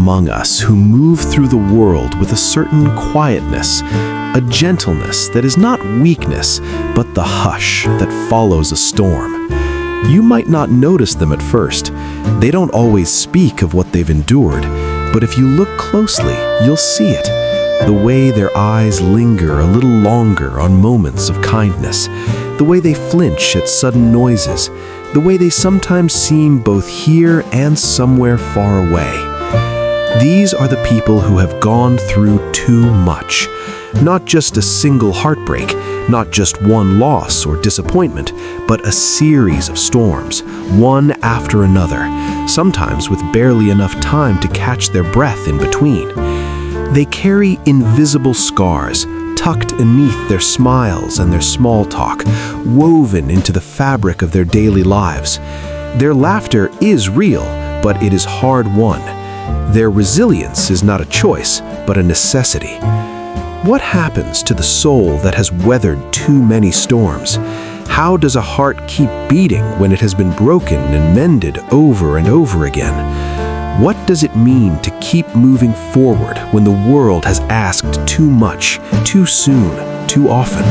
among us who move through the world with a certain quietness, a gentleness that is not weakness, but the hush that follows a storm. You might not notice them at first. They don't always speak of what they've endured, but if you look closely, you'll see it. The way their eyes linger a little longer on moments of kindness, the way they flinch at sudden noises, the way they sometimes seem both here and somewhere far away. These are the people who have gone through too much. Not just a single heartbreak, not just one loss or disappointment, but a series of storms, one after another, sometimes with barely enough time to catch their breath in between. They carry invisible scars, tucked beneath their smiles and their small talk, woven into the fabric of their daily lives. Their laughter is real, but it is hard-won. Their resilience is not a choice, but a necessity. What happens to the soul that has weathered too many storms? How does a heart keep beating when it has been broken and mended over and over again? What does it mean to keep moving forward when the world has asked too much, too soon, too often?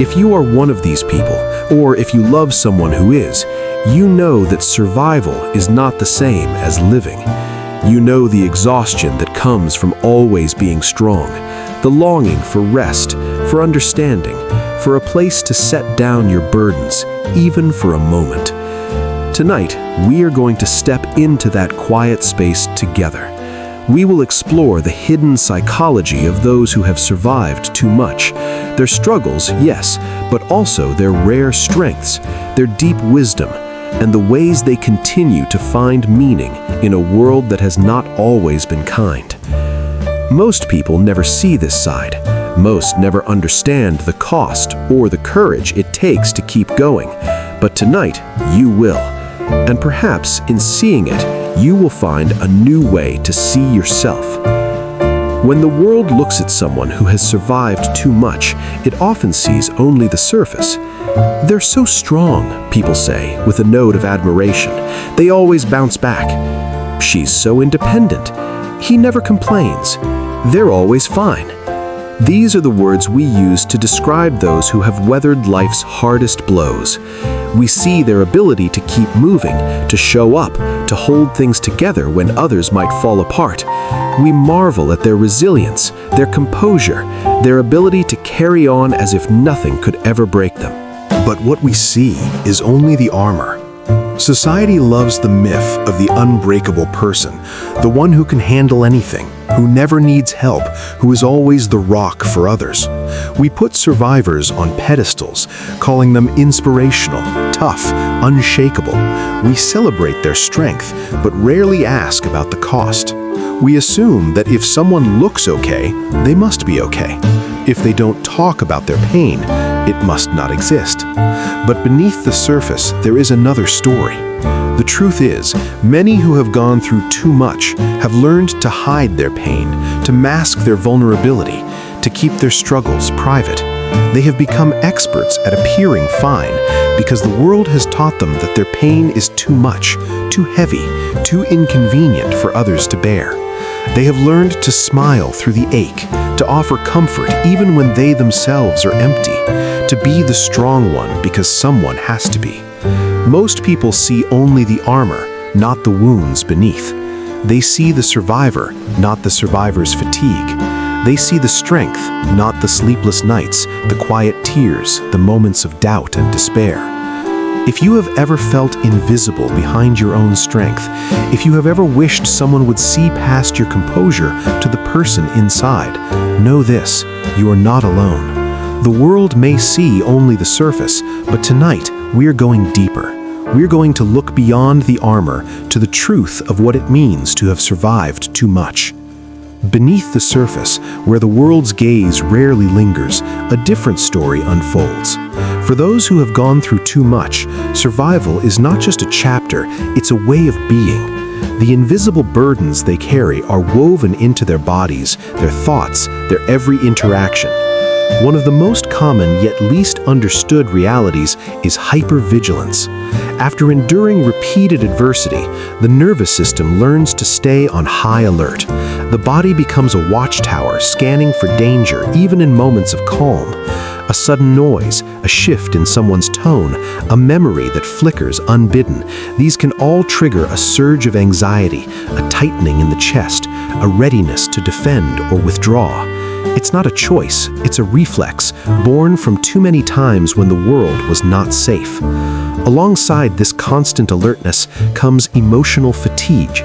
If you are one of these people, or if you love someone who is, you know that survival is not the same as living. You know the exhaustion that comes from always being strong, the longing for rest, for understanding, for a place to set down your burdens, even for a moment. Tonight, we are going to step into that quiet space together. We will explore the hidden psychology of those who have survived too much. Their struggles, yes, but also their rare strengths, their deep wisdom, and the ways they continue to find meaning in a world that has not always been kind. Most people never see this side. Most never understand the cost or the courage it takes to keep going. But tonight, you will. And perhaps in seeing it, you will find a new way to see yourself. When the world looks at someone who has survived too much, it often sees only the surface. They're so strong, people say, with a note of admiration. They always bounce back. She's so independent. He never complains. They're always fine. These are the words we use to describe those who have weathered life's hardest blows. We see their ability to keep moving, to show up, to hold things together when others might fall apart. We marvel at their resilience, their composure, their ability to carry on as if nothing could ever break them. But what we see is only the armor. Society loves the myth of the unbreakable person, the one who can handle anything, who never needs help, who is always the rock for others. We put survivors on pedestals, calling them inspirational, tough, unshakable. We celebrate their strength, but rarely ask about the cost. We assume that if someone looks okay, they must be okay. If they don't talk about their pain, it must not exist. But beneath the surface, there is another story. The truth is, many who have gone through too much have learned to hide their pain, to mask their vulnerability, to keep their struggles private. They have become experts at appearing fine because the world has taught them that their pain is too much, too heavy, too inconvenient for others to bear. They have learned to smile through the ache, to offer comfort even when they themselves are empty, to be the strong one because someone has to be. Most people see only the armor, not the wounds beneath. They see the survivor, not the survivor's fatigue. They see the strength, not the sleepless nights, the quiet tears, the moments of doubt and despair. If you have ever felt invisible behind your own strength, if you have ever wished someone would see past your composure to the person inside, know this: you are not alone. The world may see only the surface, but tonight we are going deeper. We're going to look beyond the armor to the truth of what it means to have survived too much. Beneath the surface, where the world's gaze rarely lingers, a different story unfolds. For those who have gone through too much, survival is not just a chapter, it's a way of being. The invisible burdens they carry are woven into their bodies, their thoughts, their every interaction. One of the most common yet least understood realities is hypervigilance. After enduring repeated adversity, the nervous system learns to stay on high alert. The body becomes a watchtower, scanning for danger even in moments of calm. A sudden noise, a shift in someone's tone, a memory that flickers unbidden. These can all trigger a surge of anxiety, a tightening in the chest, a readiness to defend or withdraw. It's not a choice, it's a reflex, born from too many times when the world was not safe. Alongside this constant alertness comes emotional fatigue.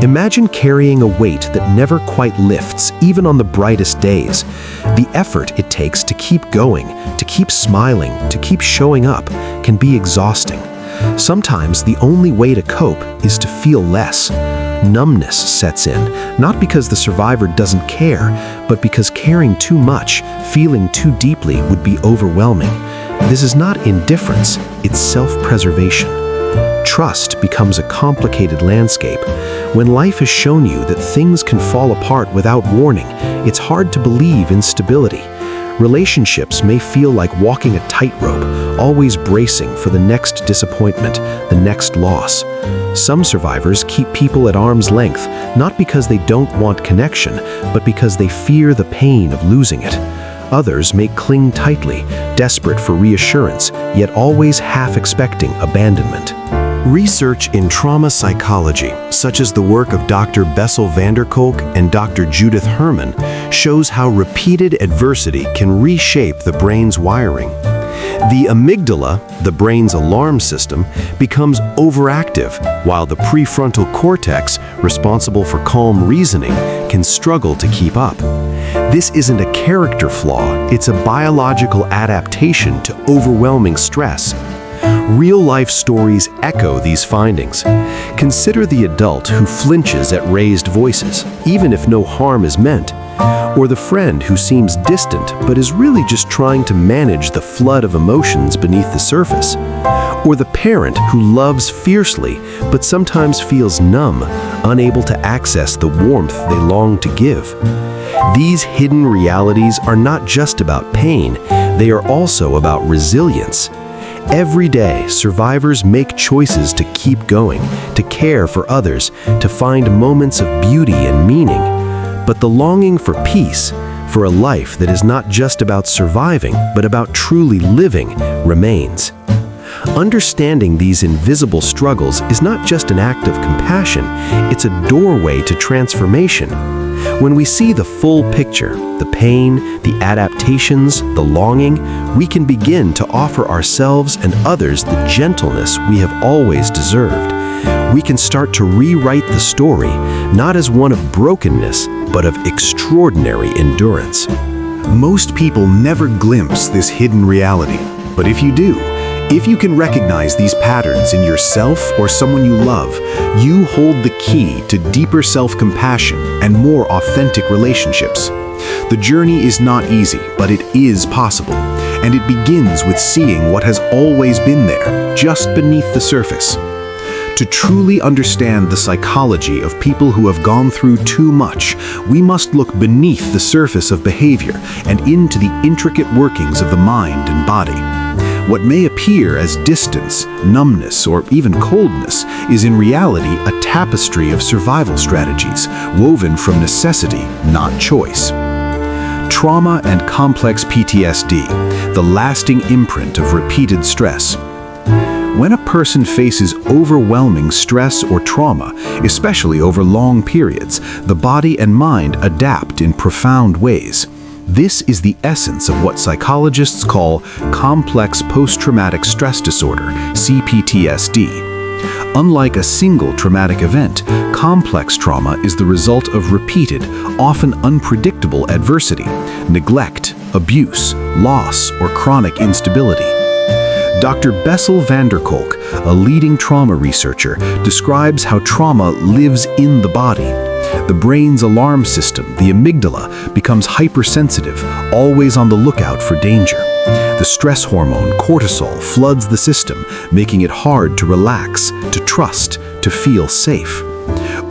Imagine carrying a weight that never quite lifts, even on the brightest days. The effort it takes to keep going, to keep smiling, to keep showing up, can be exhausting. Sometimes the only way to cope is to feel less. Numbness sets in, not because the survivor doesn't care, but because caring too much, feeling too deeply would be overwhelming. This is not indifference, it's self-preservation. Trust becomes a complicated landscape. When life has shown you that things can fall apart without warning, it's hard to believe in stability. Relationships may feel like walking a tightrope, always bracing for the next disappointment, the next loss. Some survivors keep people at arm's length, not because they don't want connection, but because they fear the pain of losing it. Others may cling tightly, desperate for reassurance, yet always half expecting abandonment. Research in trauma psychology, such as the work of Dr. Bessel van der Kolk and Dr. Judith Herman, shows how repeated adversity can reshape the brain's wiring. The amygdala, the brain's alarm system, becomes overactive, while the prefrontal cortex, responsible for calm reasoning, can struggle to keep up. This isn't a character flaw, it's a biological adaptation to overwhelming stress. Real-life stories echo these findings. Consider the adult who flinches at raised voices, even if no harm is meant, or the friend who seems distant but is really just trying to manage the flood of emotions beneath the surface, or the parent who loves fiercely but sometimes feels numb, unable to access the warmth they long to give. These hidden realities are not just about pain, they are also about resilience. Every day, survivors make choices to keep going, to care for others, to find moments of beauty and meaning. But the longing for peace, for a life that is not just about surviving, but about truly living, remains. Understanding these invisible struggles is not just an act of compassion, it's a doorway to transformation. When we see the full picture, the pain, the adaptations, the longing, we can begin to offer ourselves and others the gentleness we have always deserved. We can start to rewrite the story, not as one of brokenness, but of extraordinary endurance. Most people never glimpse this hidden reality, but if you do, if you can recognize these patterns in yourself or someone you love, you hold the key to deeper self-compassion and more authentic relationships. The journey is not easy, but it is possible, and it begins with seeing what has always been there, just beneath the surface. To truly understand the psychology of people who have gone through too much, we must look beneath the surface of behavior and into the intricate workings of the mind and body. What may appear as distance, numbness, or even coldness is in reality a tapestry of survival strategies, woven from necessity, not choice. Trauma and complex PTSD, the lasting imprint of repeated stress. When a person faces overwhelming stress or trauma, especially over long periods, the body and mind adapt in profound ways. This is the essence of what psychologists call complex post-traumatic stress disorder, CPTSD. Unlike a single traumatic event, complex trauma is the result of repeated, often unpredictable adversity, neglect, abuse, loss, or chronic instability. Dr. Bessel van der Kolk, a leading trauma researcher, describes how trauma lives in the body. The brain's alarm system, the amygdala, becomes hypersensitive, always on the lookout for danger. The stress hormone, cortisol, floods the system, making it hard to relax, to trust, to feel safe.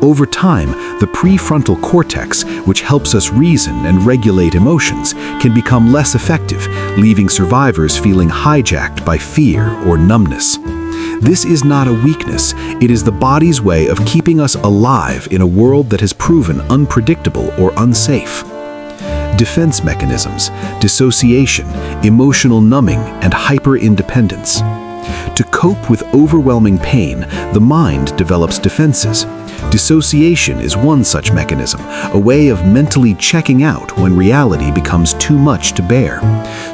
Over time, the prefrontal cortex, which helps us reason and regulate emotions, can become less effective, leaving survivors feeling hijacked by fear or numbness. This is not a weakness, it is the body's way of keeping us alive in a world that has proven unpredictable or unsafe. Defense mechanisms, dissociation, emotional numbing, and hyper-independence. To cope with overwhelming pain, the mind develops defenses. Dissociation is one such mechanism, a way of mentally checking out when reality becomes too much to bear.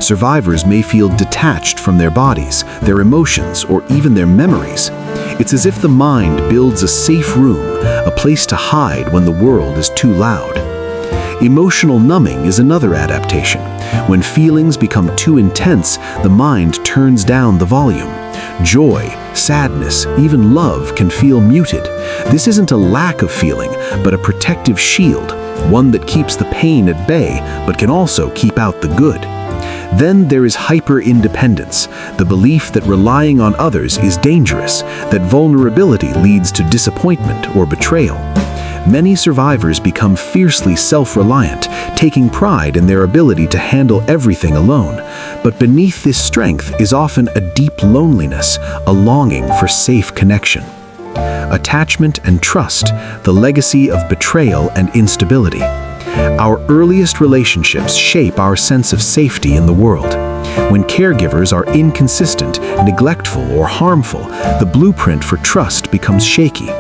Survivors may feel detached from their bodies, their emotions, or even their memories. It's as if the mind builds a safe room, a place to hide when the world is too loud. Emotional numbing is another adaptation. When feelings become too intense, the mind turns down the volume. Joy, sadness, even love can feel muted. This isn't a lack of feeling, but a protective shield, one that keeps the pain at bay, but can also keep out the good. Then there is hyper-independence, the belief that relying on others is dangerous, that vulnerability leads to disappointment or betrayal. Many survivors become fiercely self-reliant, taking pride in their ability to handle everything alone. But beneath this strength is often a deep loneliness, a longing for safe connection. Attachment and trust, the legacy of betrayal and instability. Our earliest relationships shape our sense of safety in the world. When caregivers are inconsistent, neglectful, or harmful, the blueprint for trust becomes shaky.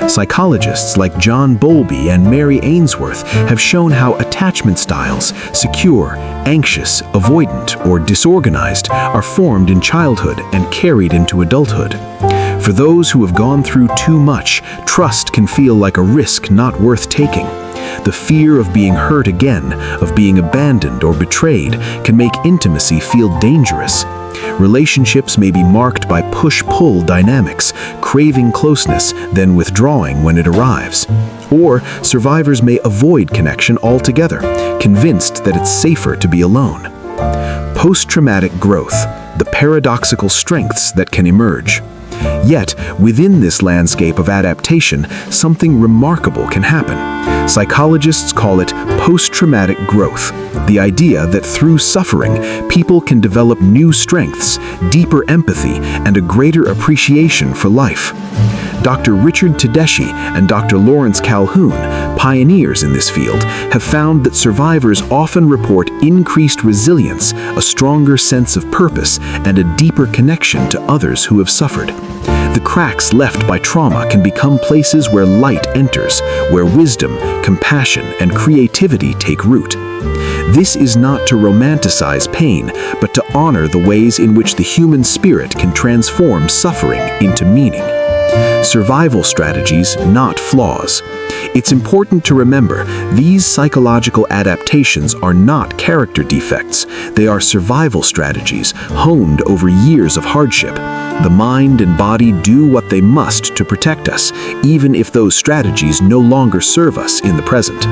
Psychologists like John Bowlby and Mary Ainsworth have shown how attachment styles, secure, anxious, avoidant, or disorganized, are formed in childhood and carried into adulthood. For those who have gone through too much, trust can feel like a risk not worth taking. The fear of being hurt again, of being abandoned or betrayed, can make intimacy feel dangerous. Relationships may be marked by push-pull dynamics, craving closeness, then withdrawing when it arrives. Or survivors may avoid connection altogether, convinced that it's safer to be alone. Post-traumatic growth, the paradoxical strengths that can emerge. Yet, within this landscape of adaptation, something remarkable can happen. Psychologists call it post-traumatic growth, the idea that through suffering, people can develop new strengths, deeper empathy, and a greater appreciation for life. Dr. Richard Tedeschi and Dr. Lawrence Calhoun, pioneers in this field, have found that survivors often report increased resilience, a stronger sense of purpose, and a deeper connection to others who have suffered. The cracks left by trauma can become places where light enters, where wisdom, compassion, and creativity take root. This is not to romanticize pain, but to honor the ways in which the human spirit can transform suffering into meaning. Survival strategies, not flaws. It's important to remember, these psychological adaptations are not character defects. They are survival strategies, honed over years of hardship. The mind and body do what they must to protect us, even if those strategies no longer serve us in the present.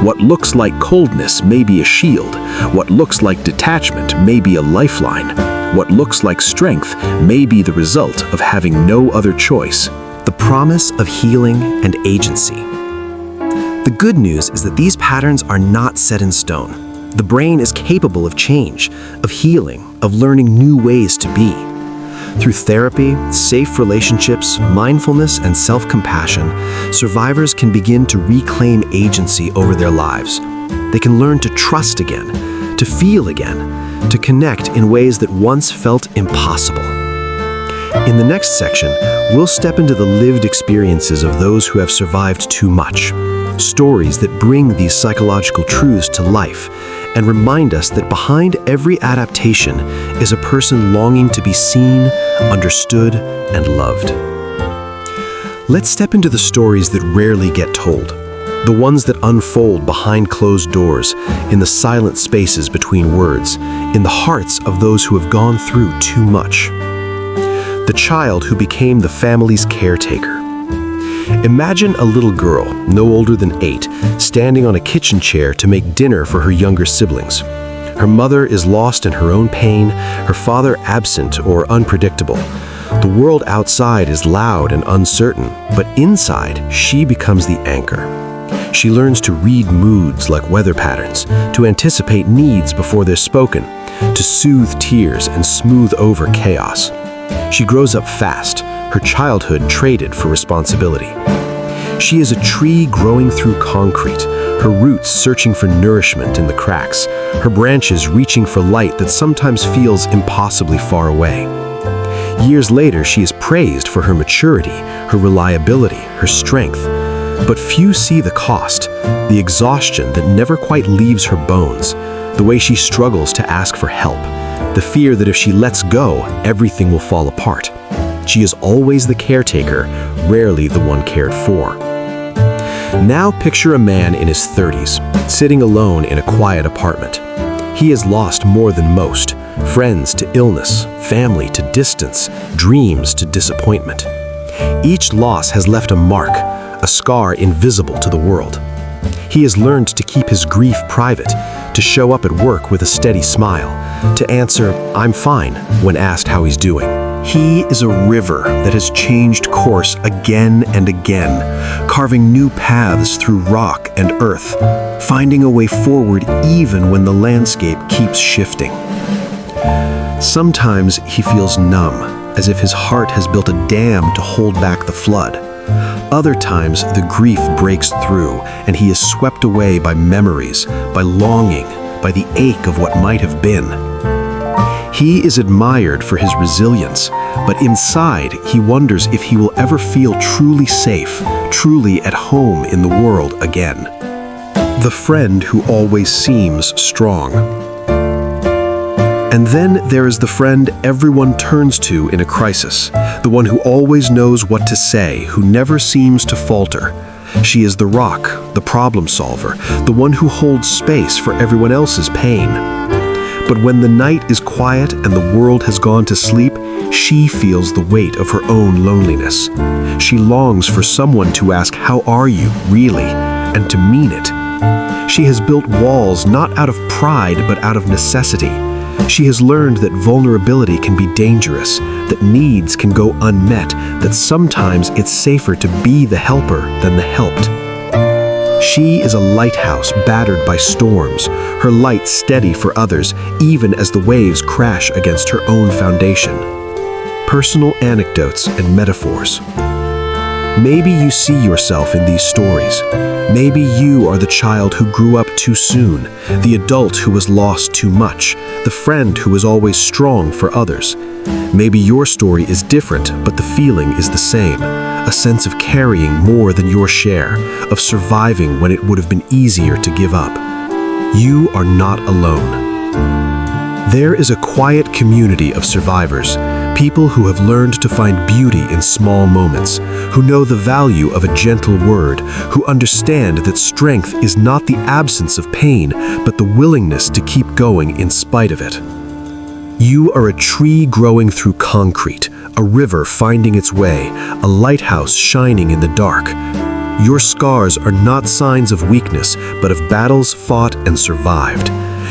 What looks like coldness may be a shield. What looks like detachment may be a lifeline. What looks like strength may be the result of having no other choice. The promise of healing and agency. The good news is that these patterns are not set in stone. The brain is capable of change, of healing, of learning new ways to be. Through therapy, safe relationships, mindfulness, and self-compassion, survivors can begin to reclaim agency over their lives. They can learn to trust again, to feel again, to connect in ways that once felt impossible. In the next section, we'll step into the lived experiences of those who have survived too much. Stories that bring these psychological truths to life and remind us that behind every adaptation is a person longing to be seen, understood, and loved. Let's step into the stories that rarely get told, the ones that unfold behind closed doors, in the silent spaces between words, in the hearts of those who have gone through too much. The child who became the family's caretaker. Imagine a little girl, no older than 8, standing on a kitchen chair to make dinner for her younger siblings. Her mother is lost in her own pain, her father absent or unpredictable. The world outside is loud and uncertain, but inside, she becomes the anchor. She learns to read moods like weather patterns, to anticipate needs before they're spoken, to soothe tears and smooth over chaos. She grows up fast, her childhood traded for responsibility. She is a tree growing through concrete, her roots searching for nourishment in the cracks, her branches reaching for light that sometimes feels impossibly far away. Years later, she is praised for her maturity, her reliability, her strength. But few see the cost, the exhaustion that never quite leaves her bones, the way she struggles to ask for help, the fear that if she lets go, everything will fall apart. She is always the caretaker, rarely the one cared for. Now picture a man in his 30s, sitting alone in a quiet apartment. He has lost more than most, friends to illness, family to distance, dreams to disappointment. Each loss has left a mark, a scar invisible to the world. He has learned to keep his grief private, to show up at work with a steady smile, to answer, "I'm fine," when asked how he's doing. He is a river that has changed course again and again, carving new paths through rock and earth, finding a way forward even when the landscape keeps shifting. Sometimes he feels numb, as if his heart has built a dam to hold back the flood. Other times, the grief breaks through, and he is swept away by memories, by longing, by the ache of what might have been. He is admired for his resilience, but inside, he wonders if he will ever feel truly safe, truly at home in the world again. The friend who always seems strong. And then there is the friend everyone turns to in a crisis, the one who always knows what to say, who never seems to falter. She is the rock, the problem solver, the one who holds space for everyone else's pain. But when the night is quiet and the world has gone to sleep, she feels the weight of her own loneliness. She longs for someone to ask, "How are you, really?" and to mean it. She has built walls not out of pride but out of necessity. She has learned that vulnerability can be dangerous, that needs can go unmet, that sometimes it's safer to be the helper than the helped. She is a lighthouse battered by storms, her light steady for others, even as the waves crash against her own foundation. Personal anecdotes and metaphors. Maybe you see yourself in these stories. Maybe you are the child who grew up too soon, the adult who was lost too much, the friend who was always strong for others. Maybe your story is different, but the feeling is the same. A sense of carrying more than your share, of surviving when it would have been easier to give up. You are not alone. There is a quiet community of survivors, people who have learned to find beauty in small moments, who know the value of a gentle word, who understand that strength is not the absence of pain, but the willingness to keep going in spite of it. You are a tree growing through concrete, a river finding its way, a lighthouse shining in the dark. Your scars are not signs of weakness, but of battles fought and survived.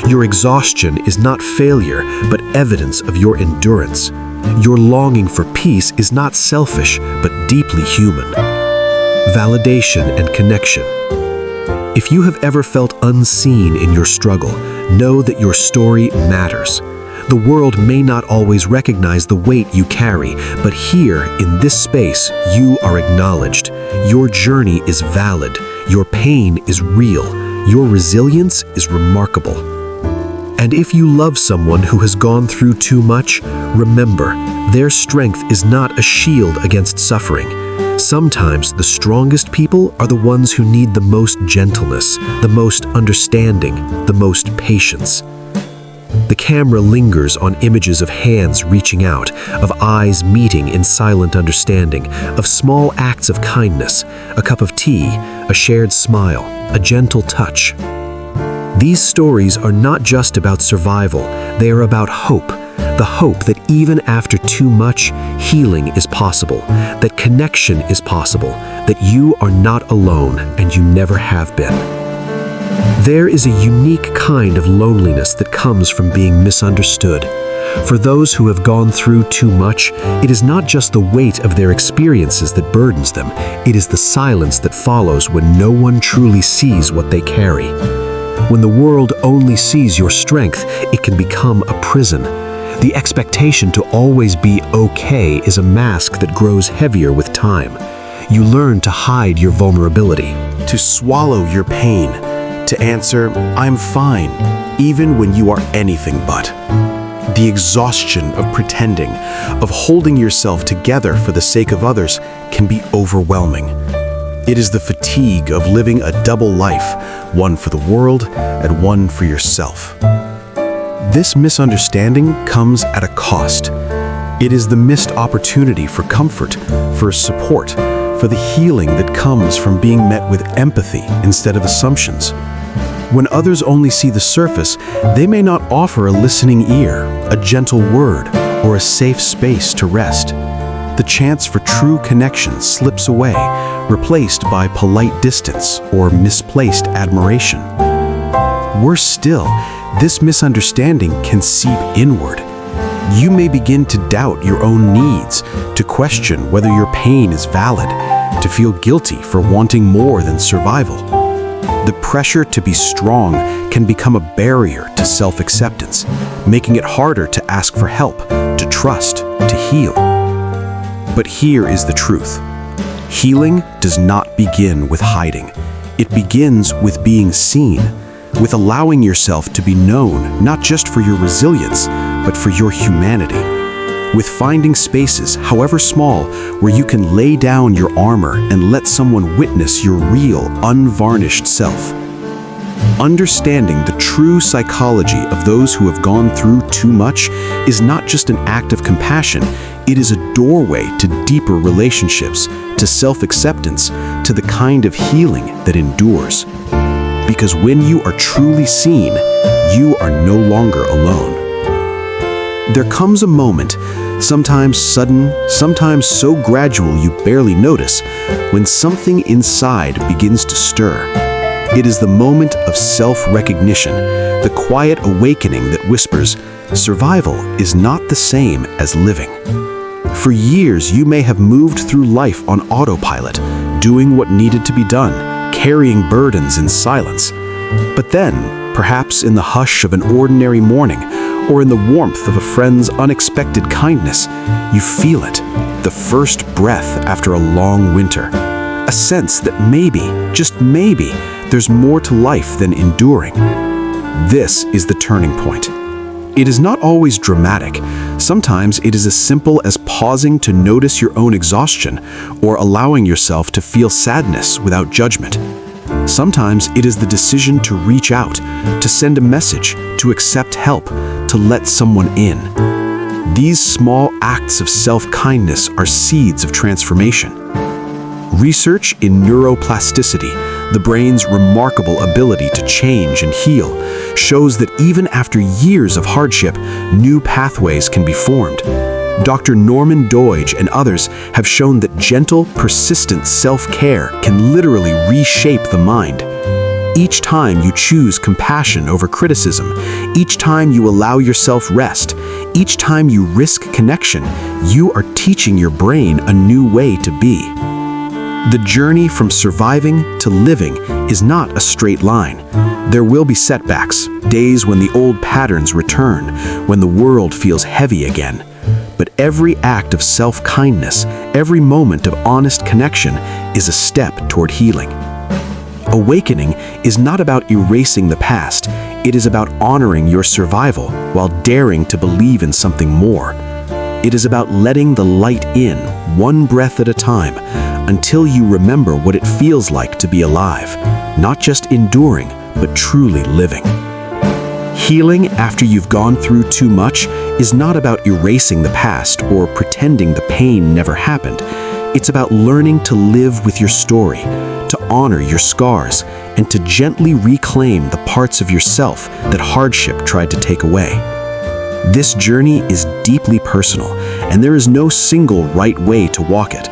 Your exhaustion is not failure, but evidence of your endurance. Your longing for peace is not selfish, but deeply human. Validation and connection. If you have ever felt unseen in your struggle, know that your story matters. The world may not always recognize the weight you carry, but here, in this space, you are acknowledged. Your journey is valid. Your pain is real. Your resilience is remarkable. And if you love someone who has gone through too much, remember, their strength is not a shield against suffering. Sometimes the strongest people are the ones who need the most gentleness, the most understanding, the most patience. The camera lingers on images of hands reaching out, of eyes meeting in silent understanding, of small acts of kindness, a cup of tea, a shared smile, a gentle touch. These stories are not just about survival, they are about hope. The hope that even after too much, healing is possible, that connection is possible, that you are not alone and you never have been. There is a unique kind of loneliness that comes from being misunderstood, For those who have gone through too much, it is not just the weight of their experiences that burdens them, it is the silence that follows when no one truly sees what they carry. When the world only sees your strength, it can become a prison. The expectation to always be okay is a mask that grows heavier with time. You learn to hide your vulnerability, To swallow your pain, to answer, "I'm fine," even when you are anything but. The exhaustion of pretending, of holding yourself together for the sake of others, can be overwhelming. It is the fatigue of living a double life, one for the world and one for yourself. This misunderstanding comes at a cost. It is the missed opportunity for comfort, for support, for the healing that comes from being met with empathy instead of assumptions. When others only see the surface, they may not offer a listening ear, a gentle word, or a safe space to rest. The chance for true connection slips away, replaced by polite distance or misplaced admiration. Worse still, this misunderstanding can seep inward. You may begin to doubt your own needs, to question whether your pain is valid, to feel guilty for wanting more than survival. The pressure to be strong can become a barrier to self-acceptance, making it harder to ask for help, to trust, to heal. But here is the truth. Healing does not begin with hiding. It begins with being seen, with allowing yourself to be known, not just for your resilience, but for your humanity. With finding spaces, however small, where you can lay down your armor and let someone witness your real, unvarnished self. Understanding the true psychology of those who have gone through too much is not just an act of compassion, it is a doorway to deeper relationships, to self-acceptance, to the kind of healing that endures. Because when you are truly seen, you are no longer alone. There comes a moment, sometimes sudden, sometimes so gradual you barely notice, when something inside begins to stir. It is the moment of self-recognition, the quiet awakening that whispers, survival is not the same as living. For years, you may have moved through life on autopilot, doing what needed to be done, carrying burdens in silence. But then, perhaps in the hush of an ordinary morning, or in the warmth of a friend's unexpected kindness, you feel it, the first breath after a long winter. A sense that maybe, just maybe, there's more to life than enduring. This is the turning point. It is not always dramatic. Sometimes it is as simple as pausing to notice your own exhaustion or allowing yourself to feel sadness without judgment. Sometimes it is the decision to reach out, to send a message, to accept help, to let someone in. These small acts of self-kindness are seeds of transformation. Research in neuroplasticity, the brain's remarkable ability to change and heal, shows that even after years of hardship, new pathways can be formed. Dr. Norman Doidge and others have shown that gentle, persistent self-care can literally reshape the mind. Each time you choose compassion over criticism, each time you allow yourself rest, each time you risk connection, you are teaching your brain a new way to be. The journey from surviving to living is not a straight line. There will be setbacks, days when the old patterns return, when the world feels heavy again. But every act of self-kindness, every moment of honest connection is a step toward healing. Awakening is not about erasing the past, it is about honoring your survival while daring to believe in something more. It is about letting the light in, one breath at a time, until you remember what it feels like to be alive, not just enduring, but truly living. Healing after you've gone through too much is not about erasing the past or pretending the pain never happened. It's about learning to live with your story, to honor your scars, and to gently reclaim the parts of yourself that hardship tried to take away. This journey is deeply personal, and there is no single right way to walk it.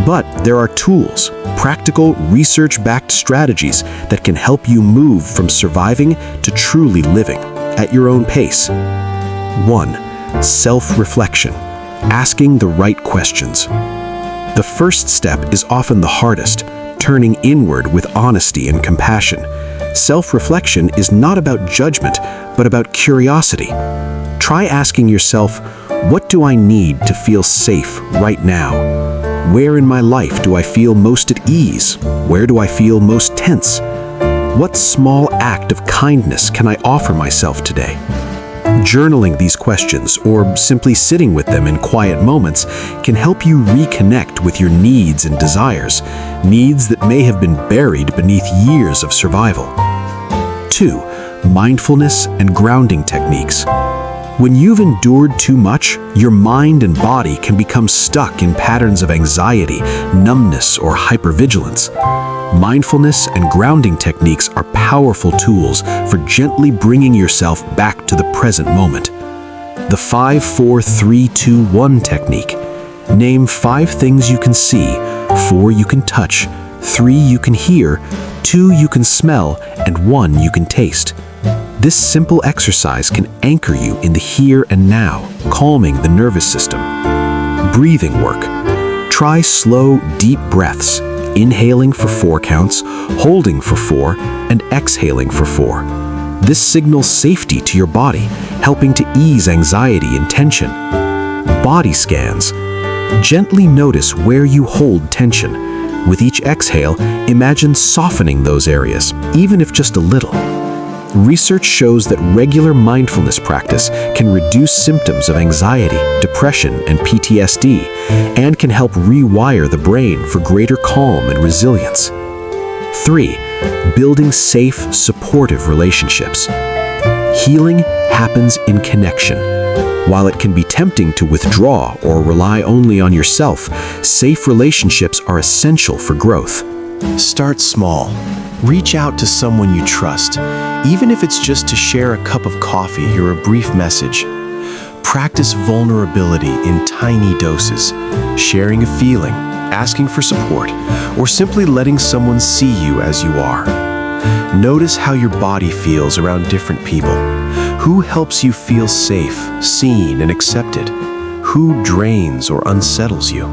But there are tools, practical, research-backed strategies that can help you move from surviving to truly living at your own pace. 1. self-reflection, asking the right questions. The first step is often the hardest, turning inward with honesty and compassion. Self-reflection is not about judgment, but about curiosity. Try asking yourself, what do I need to feel safe right now? Where in my life do I feel most at ease? Where do I feel most tense? What small act of kindness can I offer myself today? Journaling these questions, or simply sitting with them in quiet moments, can help you reconnect with your needs and desires, needs that may have been buried beneath years of survival. 2. Mindfulness and grounding techniques. When you've endured too much, your mind and body can become stuck in patterns of anxiety, numbness, or hypervigilance. Mindfulness and grounding techniques are powerful tools for gently bringing yourself back to the present moment. The 5-4-3-2-1 technique. Name 5 things you can see, 4 you can touch, 3 you can hear, 2 you can smell, and 1 you can taste. This simple exercise can anchor you in the here and now, calming the nervous system. Breathing work. Try slow, deep breaths, inhaling for 4 counts, holding for 4, and exhaling for 4. This signals safety to your body, helping to ease anxiety and tension. Body scans. Gently notice where you hold tension. With each exhale, imagine softening those areas, even if just a little. Research shows that regular mindfulness practice can reduce symptoms of anxiety, depression, and PTSD, and can help rewire the brain for greater calm and resilience. 3. Building safe, supportive relationships. Healing happens in connection. While it can be tempting to withdraw or rely only on yourself, safe relationships are essential for growth. Start small. Reach out to someone you trust, even if it's just to share a cup of coffee or a brief message. Practice vulnerability in tiny doses, sharing a feeling, asking for support, or simply letting someone see you as you are. Notice how your body feels around different people. Who helps you feel safe, seen, and accepted? Who drains or unsettles you?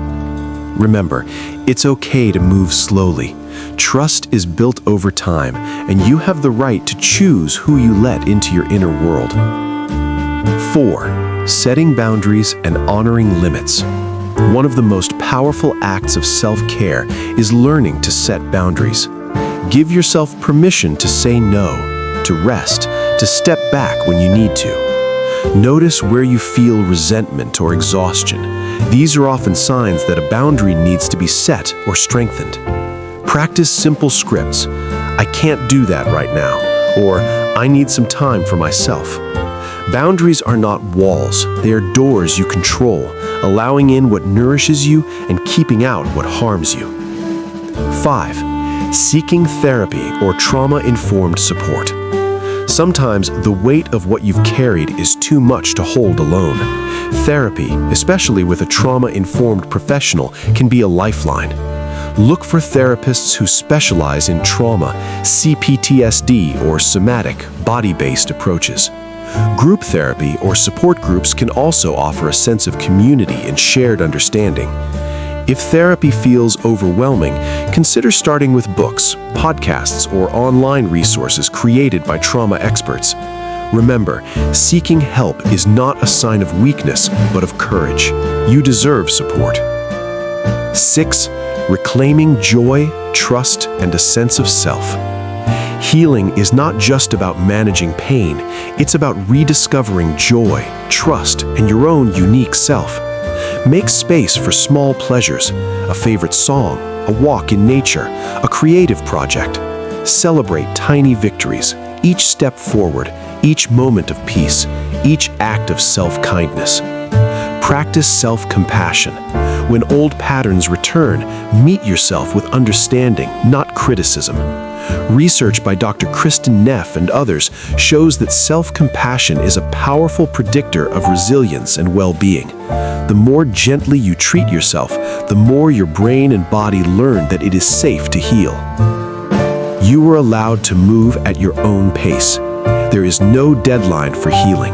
Remember, it's okay to move slowly. Trust is built over time, and you have the right to choose who you let into your inner world. 4. Setting boundaries and honoring limits. One of the most powerful acts of self-care is learning to set boundaries. Give yourself permission to say no, to rest, to step back when you need to. Notice where you feel resentment or exhaustion. These are often signs that a boundary needs to be set or strengthened. Practice simple scripts. I can't do that right now, or I need some time for myself. Boundaries are not walls, they are doors you control, allowing in what nourishes you and keeping out what harms you. 5. Seeking therapy or trauma-informed support. Sometimes the weight of what you've carried is too much to hold alone. Therapy, especially with a trauma-informed professional, can be a lifeline. Look for therapists who specialize in trauma, CPTSD, or somatic, body-based approaches. Group therapy or support groups can also offer a sense of community and shared understanding. If therapy feels overwhelming, consider starting with books, podcasts, or online resources created by trauma experts. Remember, seeking help is not a sign of weakness, but of courage. You deserve support. 6. Reclaiming joy, trust, and a sense of self. Healing is not just about managing pain, it's about rediscovering joy, trust, and your own unique self. Make space for small pleasures, a favorite song, a walk in nature, a creative project. Celebrate tiny victories, each step forward, each moment of peace, each act of self-kindness. Practice self-compassion. When old patterns return, meet yourself with understanding, not criticism. Research by Dr. Kristen Neff and others shows that self-compassion is a powerful predictor of resilience and well-being. The more gently you treat yourself, the more your brain and body learn that it is safe to heal. You are allowed to move at your own pace. There is no deadline for healing.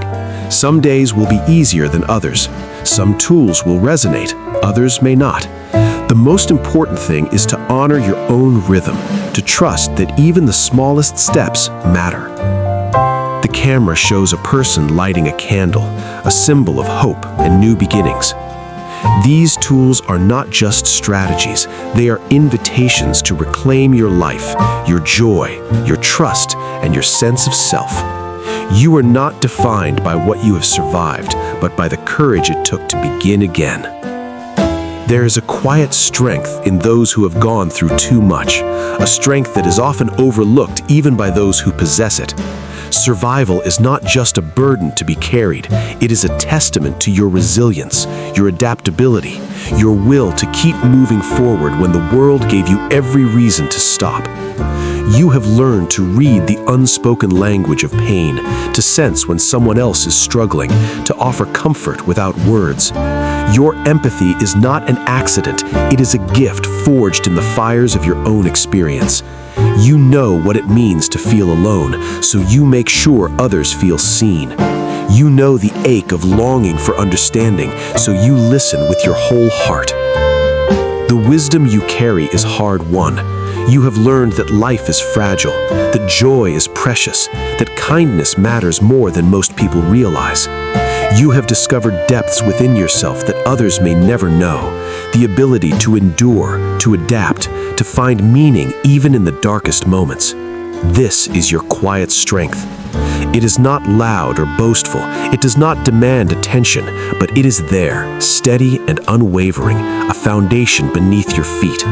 Some days will be easier than others. Some tools will resonate, others may not. The most important thing is to honor your own rhythm, to trust that even the smallest steps matter. The camera shows a person lighting a candle, a symbol of hope and new beginnings. These tools are not just strategies, they are invitations to reclaim your life, your joy, your trust, and your sense of self. You are not defined by what you have survived, but by the courage it took to begin again. There is a quiet strength in those who have gone through too much, a strength that is often overlooked even by those who possess it. Survival is not just a burden to be carried, it is a testament to your resilience, your adaptability, your will to keep moving forward when the world gave you every reason to stop. You have learned to read the unspoken language of pain, to sense when someone else is struggling, to offer comfort without words. Your empathy is not an accident, it is a gift forged in the fires of your own experience. You know what it means to feel alone, so you make sure others feel seen. You know the ache of longing for understanding, so you listen with your whole heart. The wisdom you carry is hard-won. You have learned that life is fragile, that joy is precious, that kindness matters more than most people realize. You have discovered depths within yourself that others may never know, the ability to endure, to adapt, to find meaning even in the darkest moments. This is your quiet strength. It is not loud or boastful, it does not demand attention, but it is there, steady and unwavering, a foundation beneath your feet.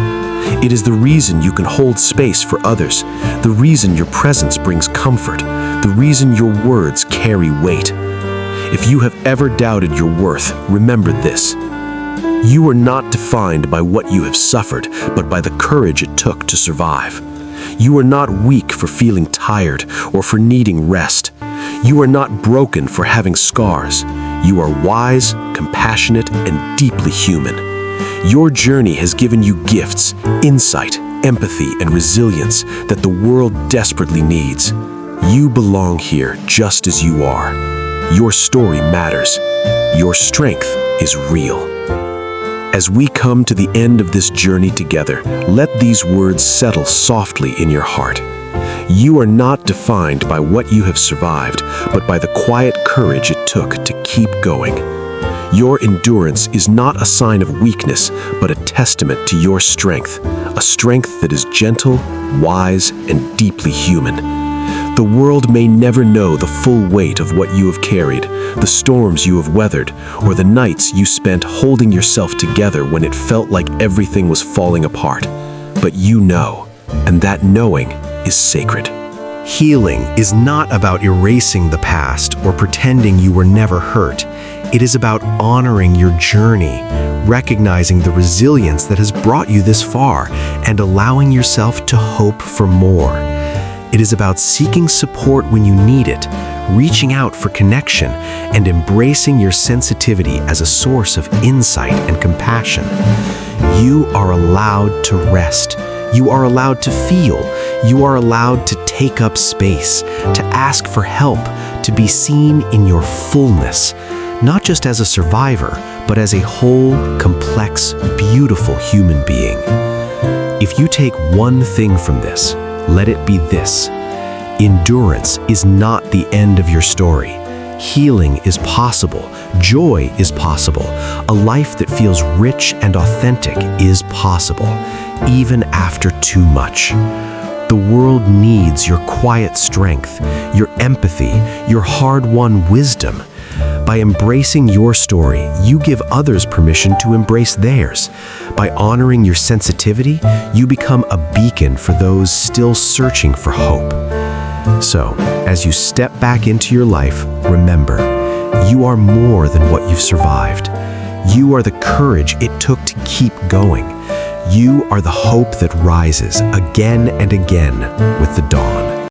It is the reason you can hold space for others, the reason your presence brings comfort, the reason your words carry weight. If you have ever doubted your worth, remember this. You are not defined by what you have suffered, but by the courage it took to survive. You are not weak for feeling tired or for needing rest. You are not broken for having scars. You are wise, compassionate, and deeply human. Your journey has given you gifts, insight, empathy, and resilience that the world desperately needs. You belong here just as you are. Your story matters. Your strength is real. As we come to the end of this journey together, let these words settle softly in your heart. You are not defined by what you have survived, but by the quiet courage it took to keep going. Your endurance is not a sign of weakness, but a testament to your strength, a strength that is gentle, wise, and deeply human. The world may never know the full weight of what you have carried, the storms you have weathered, or the nights you spent holding yourself together when it felt like everything was falling apart. But you know, and that knowing is sacred. Healing is not about erasing the past or pretending you were never hurt. It is about honoring your journey, recognizing the resilience that has brought you this far, and allowing yourself to hope for more. It is about seeking support when you need it, reaching out for connection, and embracing your sensitivity as a source of insight and compassion. You are allowed to rest. You are allowed to feel. You are allowed to take up space, to ask for help, to be seen in your fullness, not just as a survivor, but as a whole, complex, beautiful human being. If you take one thing from this, let it be this: endurance is not the end of your story. Healing is possible. Joy is possible. A life that feels rich and authentic is possible, even after too much. The world needs your quiet strength, your empathy, your hard-won wisdom. By embracing your story, you give others permission to embrace theirs. By honoring your sensitivity, you become a beacon for those still searching for hope. So, as you step back into your life, remember, you are more than what you've survived. You are the courage it took to keep going. You are the hope that rises again and again with the dawn.